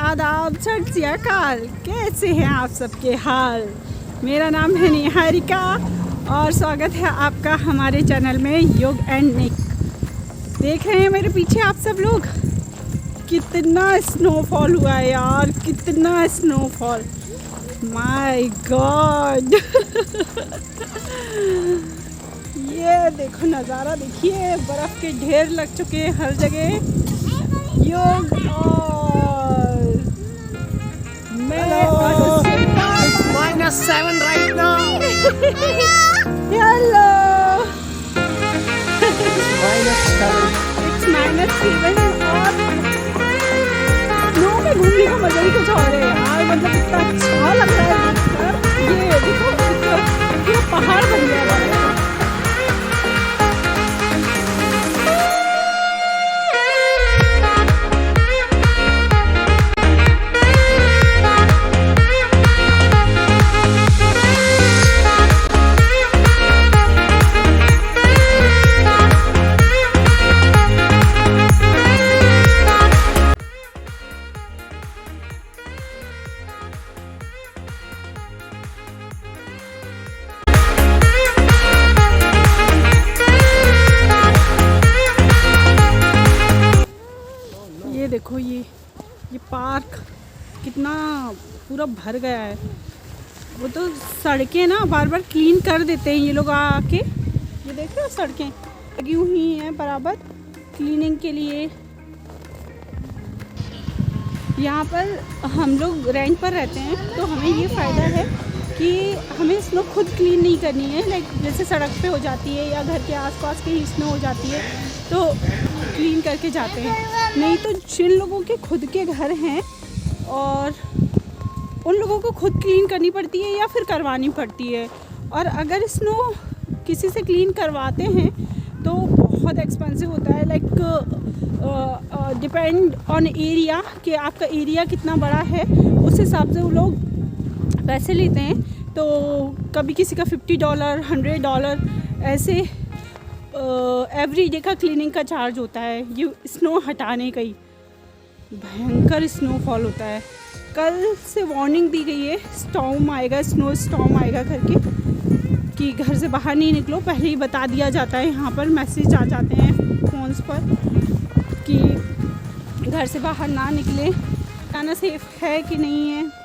आदाब, सत श्री अकाल। कैसे हैं आप सबके हाल? मेरा नाम है निहारिका और स्वागत है आपका हमारे चैनल में योग एंड निक। देख रहे हैं मेरे पीछे आप सब लोग, कितना स्नोफॉल हुआ है यार, कितना स्नोफॉल, माय गॉड। ये देखो नज़ारा, देखिए बर्फ़ के ढेर लग चुके हैं हर जगह। योग और मैं -7 right now. हेलो, -7. it's -7 और स्नो में घूमने का मजा ही कुछ और है यार। मतलब इतना अच्छा लग रहा है देखकर। ये देखो पूरा पहाड़ बन गया है। देखो ये पार्क कितना पूरा भर गया है। वो तो सड़कें ना बार बार क्लीन कर देते हैं ये लोग आके। ये देख रहे हो सड़कें लगी हुई हैं बराबर क्लीनिंग के लिए। यहाँ पर हम लोग रेंट पर रहते हैं तो हमें ये फ़ायदा है कि हमें स्नो खुद क्लीन नहीं करनी है। लाइक जैसे सड़क पे हो जाती है या घर के आसपास कहीं स्नो हो जाती है तो क्लीन करके जाते हैं। नहीं तो जिन लोगों के खुद के घर हैं और उन लोगों को खुद क्लीन करनी पड़ती है या फिर करवानी पड़ती है। और अगर स्नो किसी से क्लीन करवाते हैं तो बहुत एक्सपेंसिव होता है। लाइक डिपेंड ऑन एरिया कि आपका एरिया कितना बड़ा है, उस हिसाब से वो लोग पैसे लेते हैं। तो कभी किसी का $50, $100 ऐसे एवरी डे का क्लीनिंग का चार्ज होता है। ये स्नो हटाने का ही भयंकर स्नोफॉल होता है। कल से वार्निंग दी गई है, स्टॉर्म आएगा, स्नो स्टॉर्म आएगा करके, कि घर से बाहर नहीं निकलो। पहले ही बता दिया जाता है, यहाँ पर मैसेज आ जाते हैं फ़ोन्स पर कि घर से बाहर ना निकले, आना सेफ है कि नहीं है।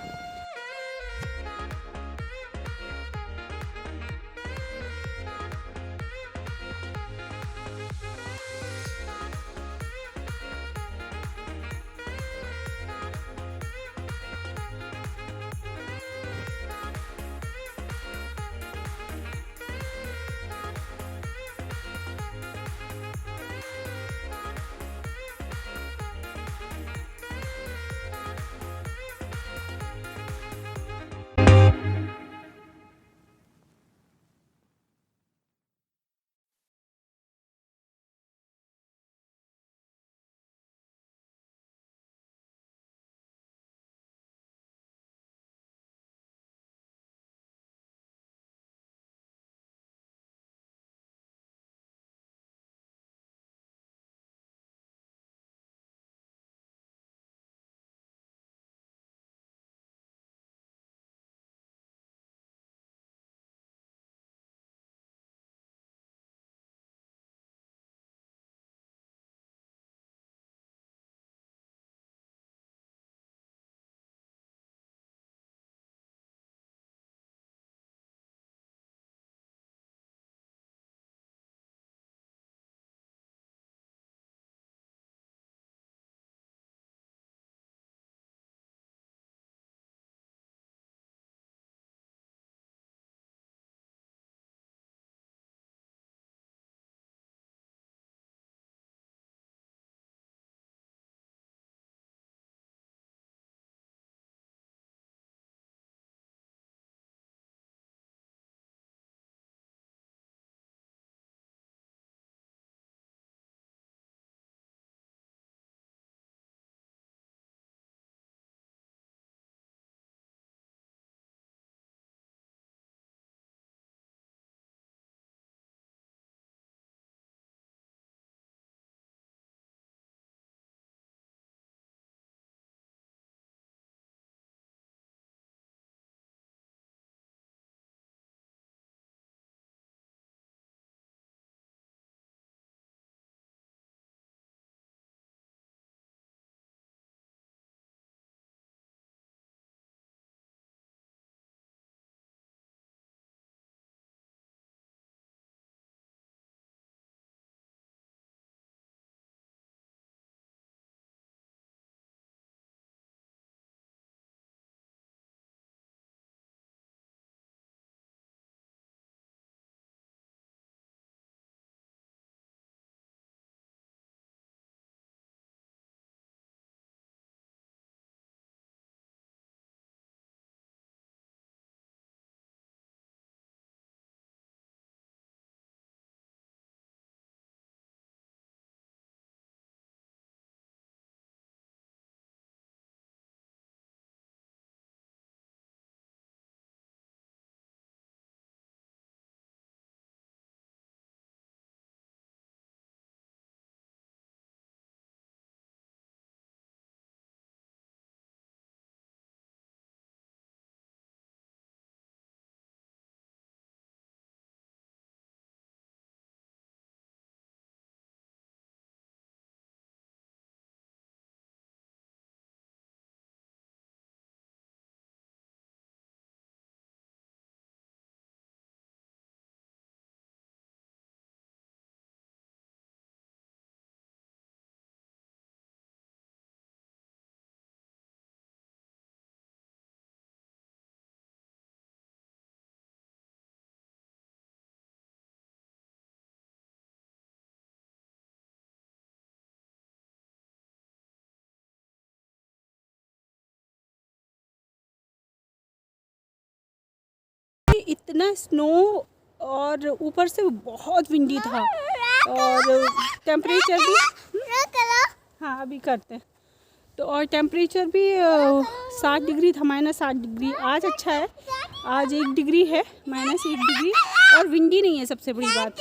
इतना स्नो और ऊपर से बहुत विंडी था और टेम्परेचर भी हाँ अभी करते हैं तो और टेम्परेचर भी 60 डिग्री था, -8 डिग्री। आज अच्छा है, आज 1 डिग्री है, -1 डिग्री और विंडी नहीं है सबसे बड़ी बात।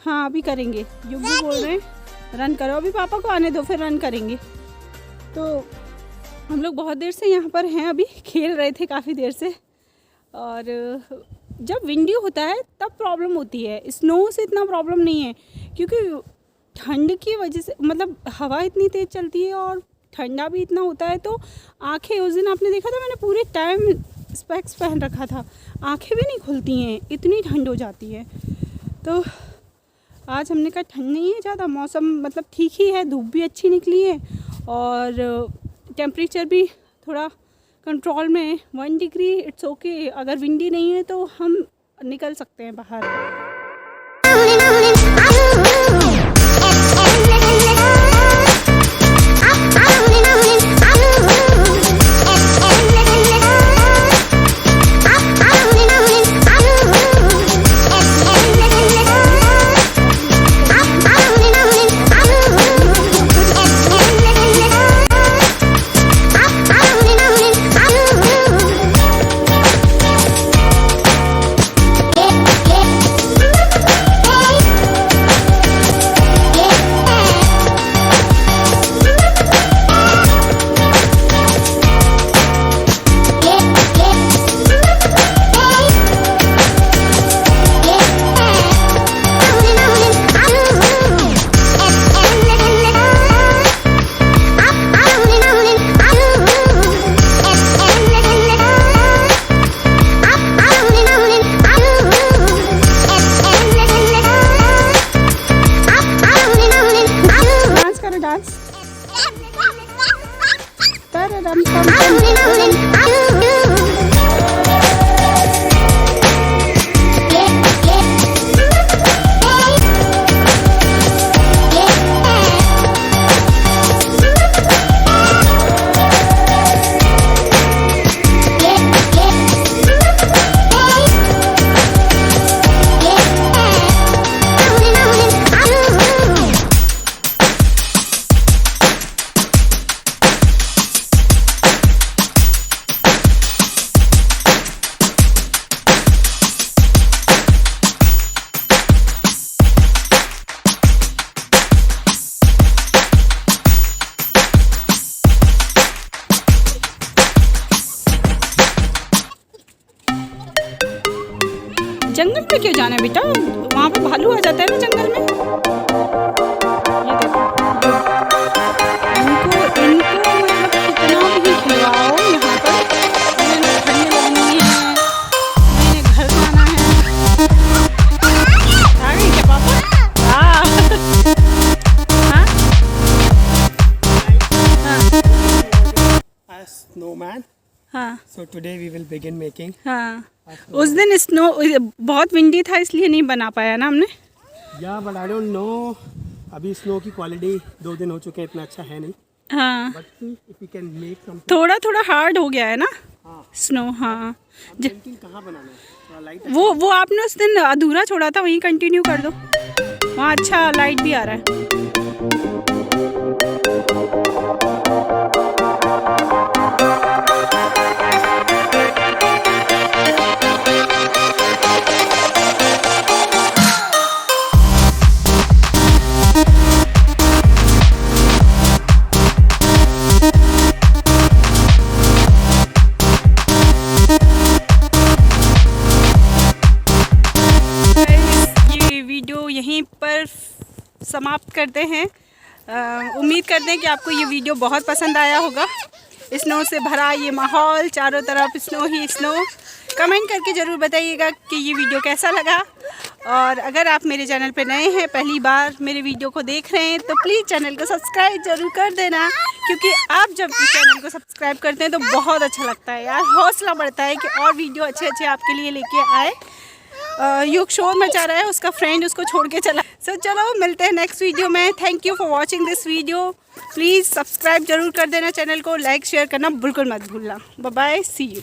हाँ अभी करेंगे, युग भी बोल रहे हैं रन करो, अभी पापा को आने दो फिर रन करेंगे। तो हम लोग बहुत देर से यहाँ पर हैं, अभी खेल रहे थे काफ़ी देर से। और जब विंडी होता है तब प्रॉब्लम होती है, स्नो से इतना प्रॉब्लम नहीं है क्योंकि ठंड की वजह से मतलब हवा इतनी तेज़ चलती है और ठंडा भी इतना होता है तो आँखें, उस दिन आपने देखा था मैंने पूरे टाइम स्पेक्स पहन रखा था, आँखें भी नहीं खुलती हैं, इतनी ठंड हो जाती है। तो आज हमने कहा ठंड नहीं है ज़्यादा, मौसम मतलब ठीक ही है, धूप भी अच्छी निकली है और टेम्परेचर भी थोड़ा कंट्रोल में है, 1 डिग्री इट्स ओके। अगर विंडी नहीं है तो हम निकल सकते हैं बाहर। जंगल में क्यों जाना है बेटा, वहाँ पे भालू आ जाता है ना जंगल में। ये देखो इनको मतलब कितना भी खिलाओ यहाँ पर, इन्हें ठंड लगनी है, इन्हें घर जाना है। आ गई क्या पापा? हाँ A snowman. हाँ So today we will begin making. हाँ उस दिन स्नो बहुत विंडी था इसलिए नहीं बना पाया ना हमने। Yeah, but I don't know. अभी स्नो की क्वालिटी 2 दिन हो चुके हैं, इतना अच्छा है नहीं। हाँ But if we can make something. थोड़ा थोड़ा हार्ड हो गया है ना हाँ। स्नो। हाँ पेंटिंग कहाँ बनाना है? थोड़ा लाइट। वो आपने उस दिन अधूरा छोड़ा था, वहीं कंटिन्यू कर दो, वहाँ अच्छा लाइट भी आ रहा है। यहीं पर समाप्त करते हैं। उम्मीद करते हैं कि आपको ये वीडियो बहुत पसंद आया होगा। स्नो से भरा ये माहौल, चारों तरफ स्नो ही स्नो। कमेंट करके ज़रूर बताइएगा कि ये वीडियो कैसा लगा। और अगर आप मेरे चैनल पे नए हैं, पहली बार मेरे वीडियो को देख रहे हैं, तो प्लीज़ चैनल को सब्सक्राइब ज़रूर कर देना, क्योंकि आप जब इस चैनल को सब्सक्राइब करते हैं तो बहुत अच्छा लगता है यार, हौसला बढ़ता है कि और वीडियो अच्छे अच्छे आपके लिए लेके आए। युग शोर मचा रहा है, उसका फ्रेंड उसको छोड़ के चला। सो चलो मिलते हैं नेक्स्ट वीडियो में। Thank you for watching this video. Please subscribe जरूर कर देना चैनल को, लाइक शेयर करना बिल्कुल मत भूलना। Bye bye, see you.